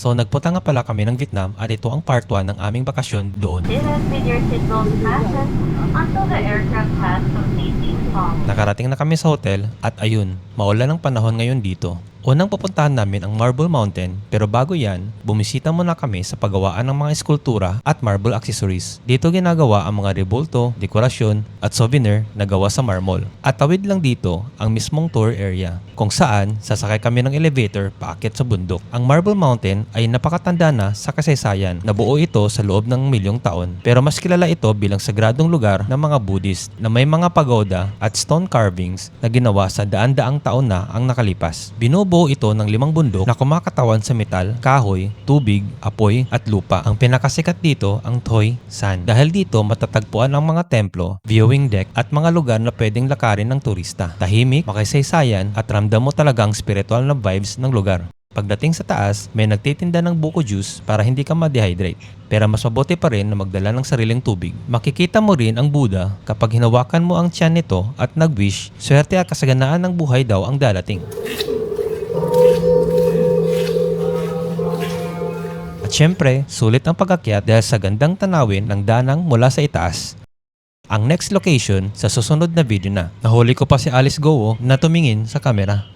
So nagpunta nga pala kami ng Vietnam at ito ang part 1 ng aming bakasyon doon. It has been your signal to fasten until the aircraft has completely stopped. Nakarating na kami sa hotel at ayun, maulan ang panahon ngayon dito. Unang pupuntahan namin ang Marble Mountain pero bago yan, bumisita muna kami sa paggawaan ng mga eskultura at marble accessories. Dito ginagawa ang mga rebulto, dekorasyon at souvenir na gawa sa marble. At tawid lang dito ang mismong tour area kung saan sasakay kami ng elevator paakyat sa bundok. Ang Marble Mountain ay napakatanda na sa kasaysayan. Nabuo ito sa loob ng milyong taon pero mas kilala ito bilang sagradong lugar ng mga Buddhist na may mga pagoda at stone carvings na ginawa sa daan-daang taon na ang nakalipas. Binubuo ito ng 5 bundok na kumakatawan sa metal, kahoy, tubig, apoy at lupa. Ang pinakasikat dito ang Toi San. Dahil dito matatagpuan ang mga templo, viewing deck at mga lugar na pwedeng lakarin ng turista. Tahimik, makaysaysayan at ramdam mo talagang spiritual na vibes ng lugar. Pagdating sa taas, may nagtitinda ng buko juice para hindi ka ma-dehydrate. Pero mas mabuti pa rin na magdala ng sariling tubig. Makikita mo rin ang Buddha kapag hinawakan mo ang tiyan nito at nag-wish, swerte at kasaganaan ng buhay daw ang darating. At syempre, sulit ang pag-akyat dahil sa gandang tanawin ng danang mula sa itaas. Ang next location sa susunod na video na. Nahuli ko pa si Alice Gowo na tumingin sa kamera.